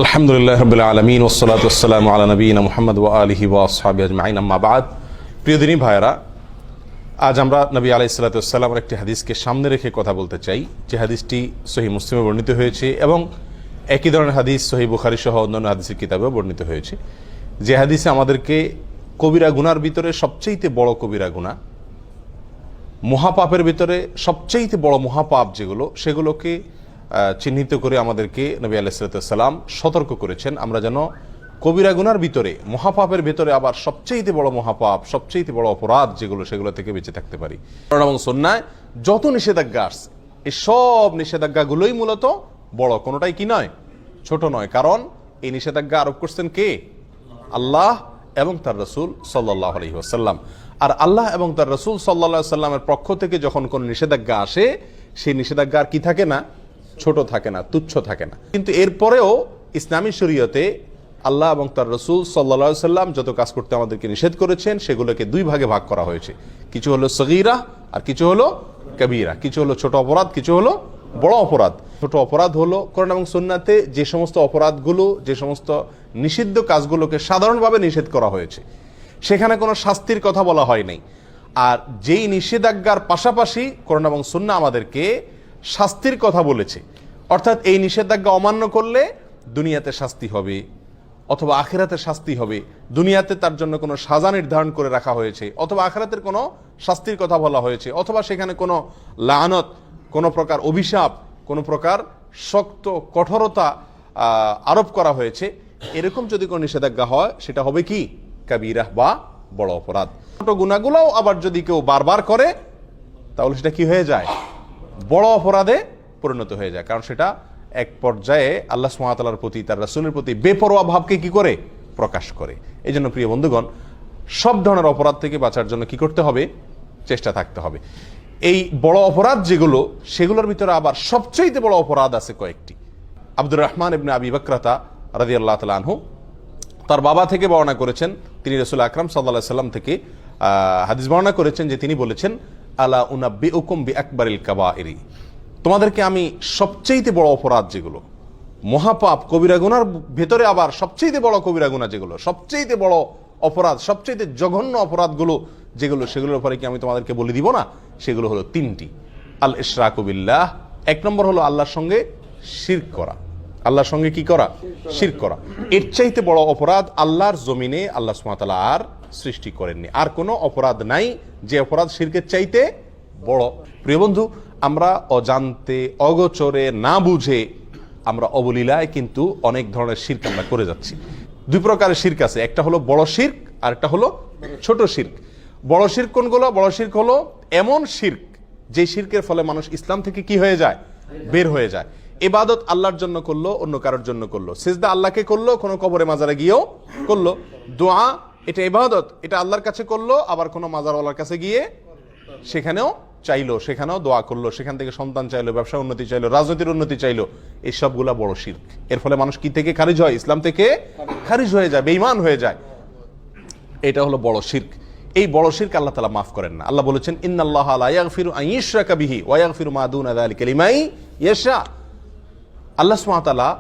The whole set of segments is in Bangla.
আলহামদুলিল্লাহ রাব্বিল আলামিন ওয়াসসালাতু ওয়াসসালামু আলা নবিয়িনা মুহাম্মদ ওয়া আলিহি ওয়া আসহাবিহি আজমাইন, আম্মা বাদ। প্রিয় দিনী ভাইরা, আজ আমরা নবী আলাইহিস সালাতু ওয়াসসালামের একটি হাদিসকে সামনে রেখে কথা বলতে চাই, যে হাদিসটি সহিহ মুসলিমে বর্ণিত হয়েছে এবং একই ধরনের হাদিস সহিহ বুখারী সহ অন্যান্য হাদিসের কিতাবেও বর্ণিত হয়েছে। যে হাদিসে আমাদেরকে কবিরা গুনার ভিতরে সবচেয়ে বড় কবিরা গুনাহ, মহাপাপের ভিতরে সবচেয়ে বড় মহাপাপ যেগুলো, সেগুলোকে চিহ্নিত করে আমাদেরকে নবী আলাইহিস সালাতু ওয়াসসালাম সতর্ক করেছেন। আমরা যেন কবিরা গুনার ভিতরে, মহাপাপের ভিতরে আবার সবচেয়ে বড় মহাপাপ, সবচেয়ে বড় অপরাধ যেগুলো, সেগুলো থেকে বেঁচে থাকতে পারি। কোরআন এবং সুন্নাহয় যত নিষেধাজ্ঞা আসছে, এই সব নিষেধাজ্ঞাগুলোই মূলত বড়, কোনোটাই কি নয়, ছোট নয়। কারণ এই নিষেধাজ্ঞা আরোপ করছেন কে? আল্লাহ এবং তার রাসূল সাল্লাল্লাহু আলাইহি ওয়াসাল্লাম। আর আল্লাহ এবং তার রাসূল সাল্লাল্লাহু আলাইহি ওয়াসাল্লামের পক্ষ থেকে যখন কোনো নিষেধাজ্ঞা আসে, সেই নিষেধাজ্ঞা আর কি থাকে না, ছোট থাকে না, তুচ্ছ থাকে না। কিন্তু এরপরেও ইসলামী শরীয়তে আল্লাহ এবং তার রাসূল সাল্লাল্লাহু আলাইহি ওয়াসাল্লাম যত কাজ করতে আমাদেরকে নিষেধ করেছেন, সেগুলোকে দুই ভাগে ভাগ করা হয়েছে। কিছু হলো সগীরা আর কিছু হলো কবীরা। কিছু হলো ছোট অপরাধ, কিছু হলো বড় অপরাধ। ছোট অপরাধ হলো কোরআন এবং সুন্নাতে যে সমস্ত অপরাধগুলো, যে সমস্ত নিষিদ্ধ কাজগুলোকে সাধারণভাবে নিষেধ করা হয়েছে, সেখানে কোনো শাস্তির কথা বলা হয় নাই। আর যেই নিষেধাজ্ঞার পাশাপাশি কোরআন এবং সুন্নাহ আমাদেরকে শাস্তির কথা বলেছে, অর্থাৎ এই নিষেধাজ্ঞা অমান্য করলে দুনিয়াতে শাস্তি হবে অথবা আখিরাতে শাস্তি হবে। দুনিয়াতে তার জন্য কোনো সাজা নির্ধারণ করে রাখা হয়েছে, অথবা আখিরাতের কোনো শাস্তির কথা বলা হয়েছে, অথবা সেখানে কোনো লানত, কোনো প্রকার অভিশাপ, কোনো প্রকার শক্ত কঠোরতা আরোপ করা হয়েছে। এরকম যদি কোনো নিষেধাজ্ঞা হয়, সেটা হবে কি? কাবীরা বা বড় অপরাধ। ছোট গুনাহগুলোও আবার যদি কেউ বারবার করে, তাহলে সেটা কি হয়ে যায়? বড় অপরাধে পরিণত হয়ে যায়। কারণ সেটা এক পর্যায়ে আল্লাহ সুবহানাহু ওয়া তাআলার প্রতি, তার রাসূলের প্রতি বেপরোয়া ভাবকে কি করে? প্রকাশ করে। এই জন্য প্রিয় বন্ধুগণ, সব ধরনের অপরাধ থেকে বাঁচার জন্য কি করতে হবে? চেষ্টা থাকতে হবে। এই বড় অপরাধ যেগুলো, সেগুলোর ভিতরে আবার সবচেয়ে বড় অপরাধ আছে কয়েকটি। আব্দুর রহমান ইবনে আবি বকরাতা রাদিয়াল্লাহু তাআলা আনহু তার বাবা থেকে বর্ণনা করেছেন, তিনি রাসূল আকরাম সাল্লাল্লাহু আলাইহি সাল্লাম থেকে হাদিস বর্ণনা করেছেন যে তিনি বলেছেন, আলা উনাব্বিউকুম বিআকবারিল কাবাইরি, তোমাদেরকে আমি সবচেয়ে বড় অপরাধ যেগুলো, মহাপাপ, কবিরা গুনার ভেতরে আবার সবচেয়ে বড় কবিরা গুনাহ যেগুলো, সবচেয়ে বড় অপরাধ, সবচেয়ে জঘন্য অপরাধগুলো যেগুলো, সেগুলোর উপরে কি আমি তোমাদেরকে বলে দিব না? সেগুলো হলো তিনটি। আল ইশরাকু বিল্লাহ, এক নম্বর হলো আল্লাহর সঙ্গে শিরক করা। আল্লাহর সঙ্গে কি করা? শিরক করা। এর চাইতে বড় অপরাধ আল্লাহর জমিনে আল্লাহ সুবহানাহু ওয়া তাআলা আর সৃষ্টি করেননি। আর কোনো অপরাধ নাই যে অপরাধ শিরকের চাইতে বড়। প্রিয় বন্ধু, আমরা অজান্তে, অগোচরে, না বুঝে আমরা অবলীলায় কিন্তু অনেক ধরনের শিরক আমরা করে যাচ্ছি। দুই প্রকারের শিরক আছে, একটা হলো বড় শিরক আর একটা হলো ছোট শিরক। বড় শিরক কোনগুলো? বড় শিরক হলো এমন শিরক যে শিরকের ফলে মানুষ ইসলাম থেকে কি হয়ে যায়? বের হয়ে যায়। ইবাদত আল্লাহর জন্য করলো, অন্য কারোর জন্য করলো। সিজদা আল্লাহকে করলো, কোনো কবরে মাজারে গিয়েও করলো। দোয়া, এটা ইবাদত, এটা আল্লাহর কাছে করলো, আবার কোনো মাজারওয়ালার কাছে গিয়ে সেখানেও চাইলো, সেখানেও দোয়া করলো, সেখান থেকে সন্তান চাইলো, ব্যবসা উন্নতি চাইলো, রাজনীতির উন্নতি চাইলো। এই সবগুলা বড় শিরক। এর ফলে মানুষ কি থেকে খারিজ হয়? ইসলাম থেকে খারিজ হয়ে যায়, বেঈমান হয়ে যায়। এটা হলো বড় শিরক। এই বড় শিরক আল্লাহ তাআলা মাফ করেন না। আল্লাহ বলেছেন, ইন্নাল্লাহা লা ইয়াগফিরু আন ইউশরাকা বিহি ওয়া ইয়াগফিরু মা দুনা যালিকা লিমান ইয়াশা। আল্লাহ সুবহানাহু ওয়া তাআলা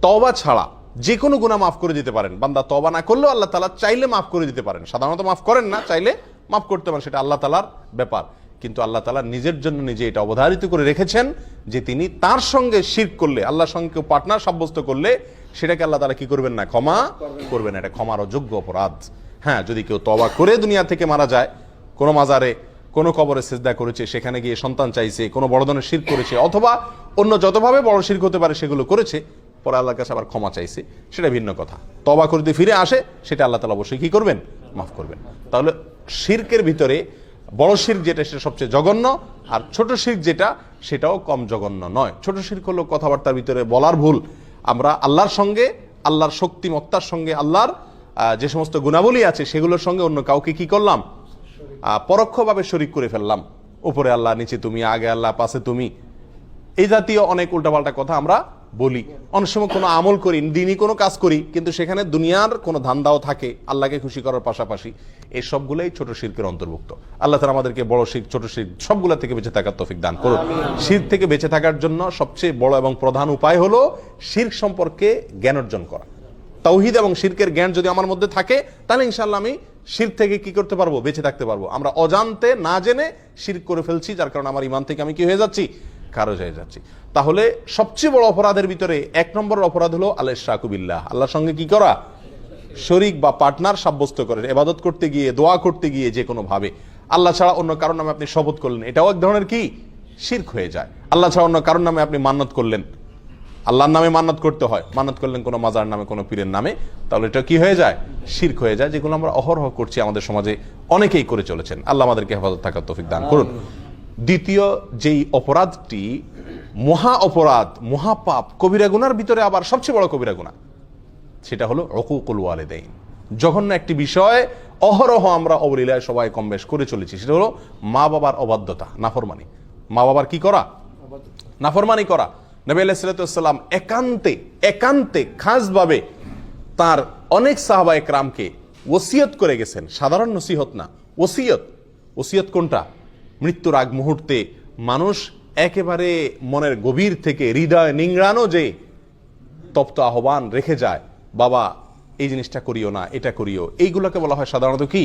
তওবা ছাড়া যে কোনো গুনাহ মাফ করে দিতে পারেন। বান্দা তওবা না করলেও আল্লাহ তাআলা চাইলে মাফ করে দিতে পারেন। সাধারণত মাফ করেন না, চাইলে মাফ করতে পারেন, সেটা আল্লাহ তাআলার ব্যাপার। কিন্তু আল্লাহ তাআলা নিজের জন্য নিজে এটা অবধারিত করে রেখেছেন যে তিনি তার সঙ্গে শিরক করলে, আল্লাহর সঙ্গে কেউ পার্টনার সাব্যস্ত করলে, সেটাকে আল্লাহ তাআলা কি করবেন না? ক্ষমা করবেন। এটা ক্ষমার অযোগ্য অপরাধ। হ্যাঁ, যদি কেউ তওবা করে দুনিয়া থেকে মারা যায়, কোনো মাজারে, কোনো কবরে সিজদা করেছে, সেখানে গিয়ে সন্তান চাইছে, কোনো বড় ধরনের শিরক করেছে, অথবা অন্য যতভাবে বড় শিরক হতে পারে সেগুলো করেছে, পরে আল্লাহর কাছে আবার ক্ষমা চাইছে, সেটা ভিন্ন কথা। তওবা করে যদি ফিরে আসে, সেটা আল্লাহ তাআলা অবশ্যই কি করবেন? মাফ করবেন। তাহলে শিরকের ভিতরে বড় শিরক যেটা, সেটা সবচেয়ে জঘন্য, আর ছোট শিরক যেটা, সেটাও কম জঘন্য নয়। ছোট শিরক হলো কথাবার্তার ভিতরে বলার ভুল। আমরা আল্লাহর সঙ্গে, আল্লাহর শক্তিমত্তার সঙ্গে, আল্লাহর যে সমস্ত গুণাবলী আছে, সেগুলোর সঙ্গে অন্য কাউকে কি করলাম? পরোক্ষভাবে শরীক করে ফেললাম। উপরে আল্লাহ, নিচে তুমি, আগে আল্লাহ, পাশে তুমি, এই জাতীয় অনেক উল্টাপাল্টা কথা আমরা বলি, অনেক সময় কোনো আমল করি, দিনই কোনো কাজ করি, কিন্তু সেখানে দুনিয়ার কোনো ধান্দাও থাকে আল্লাহকে খুশি করার পাশাপাশি। এই সবগুলোই ছোট শিরকের অন্তর্ভুক্ত। আল্লাহ তাআলা আমাদেরকে বড় শিরক, ছোট শিরক সবগুলা থেকে বেঁচে থাকার তৌফিক দান করুন। শিরক থেকে বেঁচে থাকার জন্য সবচেয়ে বড় এবং প্রধান উপায় হলো শিরক সম্পর্কে জ্ঞান অর্জন করা। তাওহীদ এবং শিরকের জ্ঞান যদি আমার মধ্যে থাকে, তাহলে ইনশাআল্লাহ আমি শিরক থেকে কি করতে পারবো? বেঁচে থাকতে পারবো। আমরা অজান্তে না জেনে শিরক করে ফেলছি, যার কারণে আমার ঈমান থেকে আমি কি হয়ে যাচ্ছি? খারজ হয়ে যাচ্ছি। তাহলে সবচেয়ে বড় অপরাধের ভিতরে 1 নম্বরের অপরাধ হলো আল-ইশরাকু বিল্লাহ, আল্লাহর সঙ্গে কি করা? শরীক বা পার্টনার সাব্যস্ত করে ইবাদত করতে গিয়ে, দোয়া করতে গিয়ে যে কোনো ভাবে আল্লাহ ছাড়া অন্য কারোর নামে আপনি শপথ করলেন, এটাও এক ধরনের কি শিরক হয়ে যায়। আল্লাহ ছাড়া অন্য কারোর নামে আপনি মান্নত করলেন, আল্লাহর নামে মান্নত করতে হয়, মান্নত করলেন কোনো মাজার নামে, কোনো পীরের নামে, তাহলে এটা কি হয়ে যায়? শিরক হয়ে যায়, যেগুলো আমরা অহরহ করছি, আমাদের সমাজে অনেকেই করে চলেছেন। আল্লাহ আমাদেরকে হেফাজত থাকার তৌফিক দান করুন। দ্বিতীয় যেই অপরাধটি মহা অপরাধ, মহাপাপ, কবিরা গুনার ভিতরে আবার সবচেয়ে বড় কবিরা গুনাহ, সেটা হলো উকুকুল ওয়ালিদাইন। জঘন্য একটি বিষয়, অহরহ আমরা অবলীলায় সবাই কম বেশ করে চলেছি, সেটা হলো মা বাবার অবাধ্যতা, নাফরমানি। মা বাবার কি করা? নাফরমানি করা। নবী আলাইহিস সালাতু ওয়াস সালাম একান্তে খাসভাবে তার অনেক সাহাবা একরামকে ওসিয়ত করে গেছেন। সাধারণ নসিহত না, ওসিয়ত কোনটা? মৃত্যুর আগ মুহূর্তে মানুষ একেবারে মনের গভীর থেকে হৃদয় নিংড়ানো যে তপ্ত আহ্বান রেখে যায়, বাবা এই জিনিসটা করিও না, এটা করিও, এইগুলোকে বলা হয় সাধারণত কি?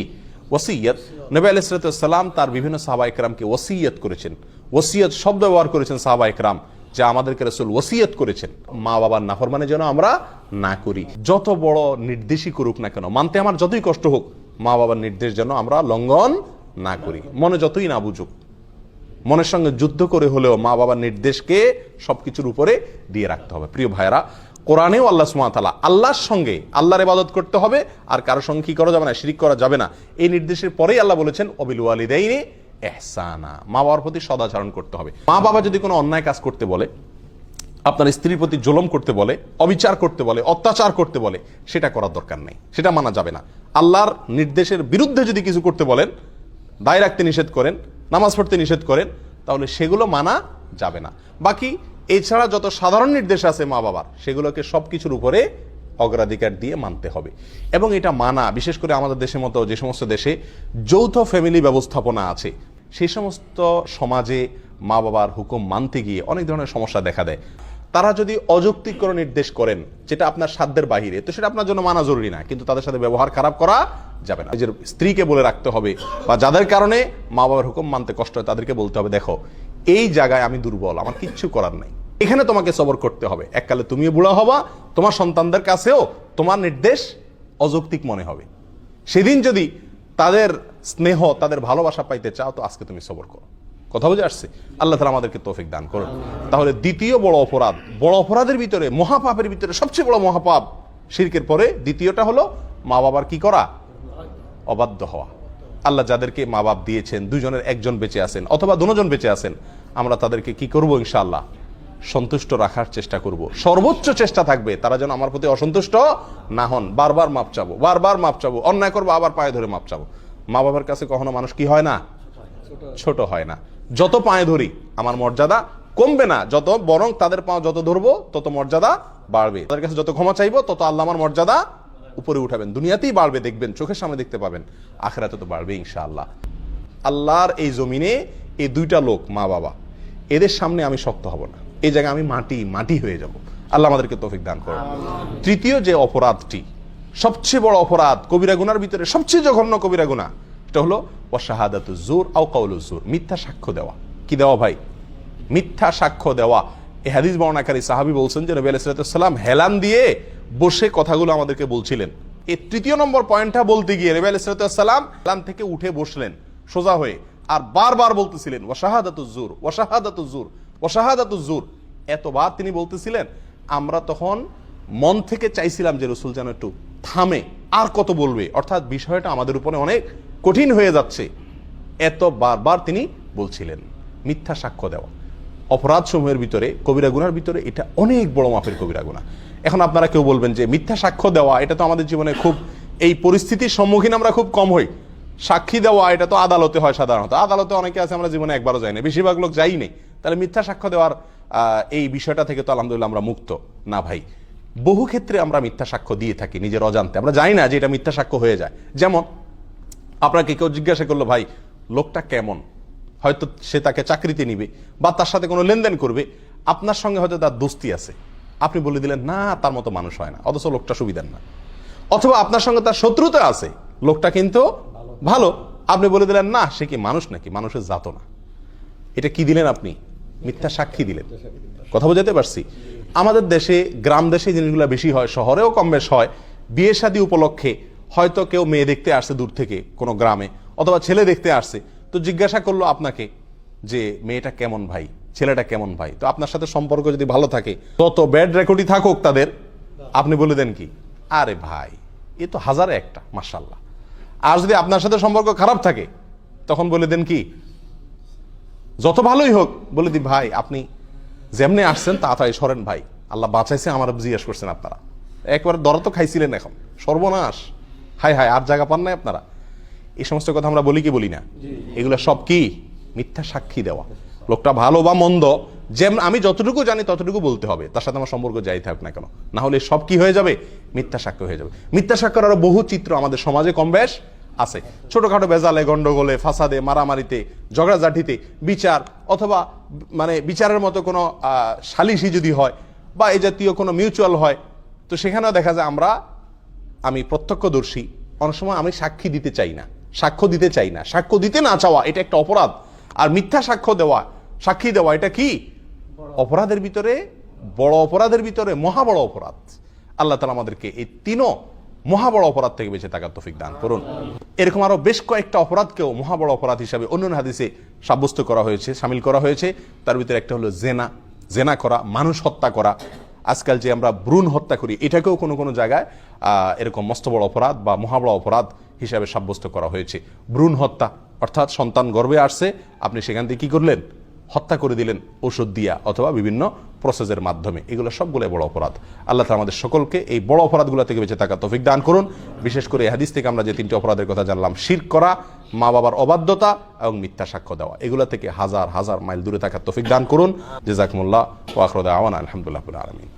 ওসিয়ত। নবী আলাইহিস সালাতু ওয়াস সালাম তার বিভিন্ন সাহাবা একরামকে ওসিয়ত করেছেন। ওসিয়ত শব্দ ব্যবহার করেছেন সাহাবা একরাম, যে আমাদেরকে রাসূল ওসিয়ত করেছেন মা বাবার নাফরমানি যেন আমরা না করি। যত বড় নির্দেশই করুক না কেন, মানতে আমার যতই কষ্ট হোক, মা বাবার নির্দেশ যেন আমরা লঙ্ঘন না করি। মনে যতই না বুঝুক, মনের সঙ্গে যুদ্ধ করে হলেও মা বাবার নির্দেশকে সবকিছুর উপরে দিয়ে রাখতে হবে। প্রিয় ভাইরা, কোরআনেও আল্লাহ সুবহানাহু ওয়া তাআলা আল্লাহর সঙ্গে আল্লাহর ইবাদত করতে হবে, আর কারোর সঙ্গে কি করা যাবে না? শিরক করা যাবে না। এই নির্দেশের পরেই আল্লাহ বলেছেন ওয়াবিল ওয়ালিদাইনি ইহসানা, মা বাবার প্রতি সদাচরণ করতে হবে। মা বাবা যদি কোনো অন্যায় কাজ করতে বলে, আপনার স্ত্রীর প্রতি জুলুম করতে বলে, অবিচার করতে বলে, অত্যাচার করতে বলে, সেটা করার দরকার নেই, সেটা মানা যাবে না। আল্লাহর নির্দেশের বিরুদ্ধে যদি কিছু করতে বলেন, দায় রাখতে নিষেধ করেন, নামাজ পড়তে নিষেধ করেন, তাহলে সেগুলো মানা যাবে না। বাকি এছাড়া যত সাধারণ নির্দেশ আছে মা বাবার, সেগুলোকে সবকিছুর উপরে অগ্রাধিকার দিয়ে মানতে হবে। এবং এটা মানা, বিশেষ করে আমাদের দেশের মতো যে সমস্ত দেশে যৌথ ফ্যামিলি ব্যবস্থাপনা আছে, সেই সমস্ত সমাজে মা বাবার হুকুম মানতে গিয়ে অনেক ধরনের সমস্যা দেখা দেয়। তারা যদি অযৌক্তিক কোনো নির্দেশ করেন যেটা আপনার সাধ্যের বাহিরে, তো সেটা আপনার জন্য মানা জরুরি না, কিন্তু তাদের সাথে ব্যবহার খারাপ করা যাবে না। নিজের স্ত্রীকে বলে রাখতে হবে, বা যাদের কারণে মা বাবার হুকুম মানতে কষ্ট হয় তাদেরকে বলতে হবে, দেখো এই জায়গায় আমি দুর্বল, আমার কিচ্ছু করার নাই, এখানে তোমাকে সবর করতে হবে। এককালে তুমিও বুড়া হবা, তোমার সন্তানদের কাছেও তোমার নির্দেশ অযৌক্তিক মনে হবে। সেদিন যদি তাদের স্নেহ, তাদের ভালোবাসা পাইতে চাও, তো আজকে তুমি সবর করো। কথা বুঝে আসছে? আল্লাহ তাআলা আমাদেরকে তৌফিক দান করুন। তাহলে দ্বিতীয় বড় অপরাধ, বড় অপরাধের ভিতরে, মহাপাপের ভিতরে সবচেয়ে বড় মহাপাপ শিরকের পরে দ্বিতীয়টা হলো মা বাবার কি করা? অবাধ্য হওয়া। আল্লাহ যাদেরকে মা বাপ দিয়েছেন, দুজনের একজন বেঁচে আছেন অথবা দুজন বেঁচে আছেন, আমরা তাদেরকে কি করব? ইনশাআল্লাহ সন্তুষ্ট রাখার চেষ্টা করব। সর্বোচ্চ চেষ্টা থাকবে তারা যেন আমার প্রতি অসন্তুষ্ট না হন। বারবার মাপ চাবো, অন্যায় করবো আবার পায়ে ধরে মাপ চাবো। মা বাবার কাছে কখনো মানুষ কি হয় না? ছোট হয় না। যত পায়ে ধরি আমার মর্যাদা কমবে না, যত বরং তাদের পা যত ধরবো তত মর্যাদা বাড়বে। তাদের কাছে যত ক্ষমা চাইবো তত আল্লাহ আমার মর্যাদা উপরে উঠাবেন। দুনিয়াতেই বাড়বে, দেখবেন, চোখের সামনে দেখতে পাবেন, আখিরাতে তো বাড়বে ইনশাআল্লাহ। আল্লাহর এই জমিনে এই দুইটা লোক, মা বাবা, এদের সামনে আমি শক্ত হব না, এই জায়গায় আমি মাটি হয়ে যাব। আল্লাহ আমাদেরকে তৌফিক দান করুন। তৃতীয় যে অপরাধটি, সবচেয়ে বড় অপরাধ, কবিরা গুনার ভিতরে সবচেয়ে জঘন্য কবিরা গুনাহ, এটা হলো ওয়াশাহাদাতুজ জুর আও কাউলুজ জুর, মিথ্যা সাক্ষ্য দেওয়া। কি দেওয়া ভাই? মিথ্যা সাক্ষ্য দেওয়া। এই হাদিস বর্ণনাকারী সাহাবী বলছেন যে নবী আলাইহিস সালাম হেলান দিয়ে বসে কথাগুলো আমাদেরকে বলছিলেন। এই তৃতীয় নম্বর পয়েন্টটা বলতে গিয়ে নবী আলাইহিস সালাম হেলান থেকে উঠে বসলেন সোজা হয়ে, আর বারবার বলতেছিলেন ওয়াশাহাদাতুজ জুর, ওয়াশাহাদাতুজ জুর, ওয়াশাহাদাতুজ জুর। এতবার তিনি বলতেছিলেন, আমরা তখন মন থেকে চাইছিলাম যে রাসূল যেন একটু থামে, আর কত বলবে, অর্থাৎ বিষয়টা আমাদের উপরে অনেক কঠিন হয়ে যাচ্ছে। এত বারবার তিনি বলছিলেন। মিথ্যা সাক্ষ্য দেওয়া অপরাধ সমূহের ভিতরে, কবিরা গুনার ভিতরে এটা অনেক বড় মাপের কবিরা গুনাহ। এখন আপনারা কেউ বলবেন যে মিথ্যা সাক্ষ্য দেওয়া এটা তো আমাদের জীবনে খুব, এই পরিস্থিতির সম্মুখীন আমরা খুব কম হই। সাক্ষী দেওয়া এটা তো আদালতে হয় সাধারণত, আদালতে অনেকে আছে আমরা জীবনে একবারও যাই না, বেশিরভাগ লোক যাই নেই। তাহলে মিথ্যা সাক্ষ্য দেওয়ার এই বিষয়টা থেকে তো আলহামদুলিল্লাহ আমরা মুক্ত না ভাই। বহু ক্ষেত্রে আমরা মিথ্যা সাক্ষ্য দিয়ে থাকি নিজের অজান্তে, আমরা জানি না যে এটা মিথ্যা সাক্ষ্য হয়ে যায়। যেমন আপনাকে কেউ জিজ্ঞাসা করলো ভাই লোকটা কেমন, হয়তো সে তাকে চাকরিতে নিবে বা তার সাথে কোনো লেনদেন করবে, আপনার সঙ্গে হয়তো তার দোস্তি আছে, আপনি বলে দিলেন না তার মতো মানুষ হয় না, অথচ লোকটা সুবিধার না। অথবা আপনার সঙ্গে তার শত্রুতা আছে, লোকটা কিন্তু ভালো, আপনি বলে দিলেন না সে কি মানুষ নাকি, মানুষের জাতও না। এটা কি দিলেন আপনি? মিথ্যা সাক্ষী দিলেন। কথা বোঝাতে পারছি? আমাদের দেশে, গ্রাম দেশে জিনিসগুলো বেশি হয়, শহরেও কম বেশ হয়। বিয়ে শাদী উপলক্ষে হয়তো কেউ মেয়ে দেখতে আসছে দূর থেকে কোনো গ্রামে, অথবা ছেলে দেখতে আসছে, তো জিজ্ঞাসা করলো আপনাকে যে মেয়েটা কেমন ভাই, ছেলেটা কেমন ভাই। তো আপনার সাথে সম্পর্ক যদি ভালো থাকে, তত ব্যাড রেকর্ডই থাকুক তাদের, আপনি বলে দেন কি আরে ভাই এ তো হাজারে একটা, মাশাআল্লাহ। আর যদি আপনার সাথে সম্পর্ক খারাপ থাকে তখন বলে দেন কি, যত ভালোই হোক বলে দি ভাই আপনি যেমনি আসছেন তাড়াতাড়ি সরেন ভাই, আল্লাহ বাঁচাইছে, আমার জিজ্ঞেস করছেন আপনারা, একবারে দরা তো খাইছিলেন, এখন সর্বনাশ, হাই হাই আর জায়গা পান নাই আপনারা। এই সমস্ত কথা আমরা বলি কি বলি না? এগুলো সব কি মিথ্যা সাক্ষী দেওয়া। লোকটা ভালো বা মন্দ, যেমন আমি যতটুকু জানি ততটুকু বলতে হবে, তার সাথে আমার সম্পর্ক যাই থাক না কেন, না হলে সব কি হয়ে যাবে, মিথ্যা সাক্ষ্য হয়ে যাবে। মিথ্যা সাক্ষ্যের আরো বহু চিত্র আমাদের সমাজে কম বেশ আছে। ছোটখাটো বেজালে, গন্ডগোলে, ফাসাদে, মারামারিতে, ঝগড়াঝাটিতে, বিচার অথবা মানে বিচারের মতো কোনো সালিশি যদি হয় বা এই জাতীয় কোনো মিউচুয়াল হয়, তো সেখানেও দেখা যায় আমি প্রত্যক্ষদর্শী, অনেক সময় আমি সাক্ষী দিতে চাই না, সাক্ষ্য দিতে চাই না। সাক্ষ্য দিতে না চাওয়া এটা একটা অপরাধ, আর মিথ্যা সাক্ষ্য দেওয়া, সাক্ষী দেওয়া, এটা কি অপরাধের ভিতরে, বড় অপরাধের ভিতরে মহা বড় অপরাধ। আল্লাহ তাআলা আমাদেরকে এই তিনও মহা বড় অপরাধ থেকে বেঁচে থাকার তৌফিক দান করুন। এরকম আরো বেশ কয়েকটা অপরাধকেও মহা বড় অপরাধ হিসাবে অন্যান্য হাদিসে সাব্যস্ত করা হয়েছে, শামিল করা হয়েছে। তার ভিতরে একটা হলো জেনা করা, মানুষ হত্যা করা। আজকাল যে আমরা ভ্রূণ হত্যা করি, এটাকেও কোনো কোনো জায়গায় এরকম মস্ত বড় অপরাধ বা মহা বড় অপরাধ হিসাবে সাব্যস্ত করা হয়েছে। ভ্রূণ হত্যা অর্থাৎ সন্তান গর্ভে আসছে, আপনি সেখান থেকে কি করলেন, হত্যা করে দিলেন ওষুধ দিয়া অথবা বিভিন্ন প্রসেসের মাধ্যমে। এগুলো সবগুলো বড় অপরাধ। আল্লাহ তাআলা আমাদের সকলকে এই বড় অপরাধগুলো থেকে বেঁচে থাকার তৌফিক দান করুন। বিশেষ করে এই হাদিস থেকে আমরা যে তিনটি অপরাধের কথা জানলাম, শিরক করা, মা বাবার অবাধ্যতা এবং মিথ্যা সাক্ষ্য দেওয়া, এগুলো থেকে হাজার হাজার মাইল দূরে থাকার তৌফিক দান করুন। জাযাকুমুল্লাহ ওয়া আখিরু দাওয়ানা আলহামদুলিল্লাহি রাব্বিল আলামিন।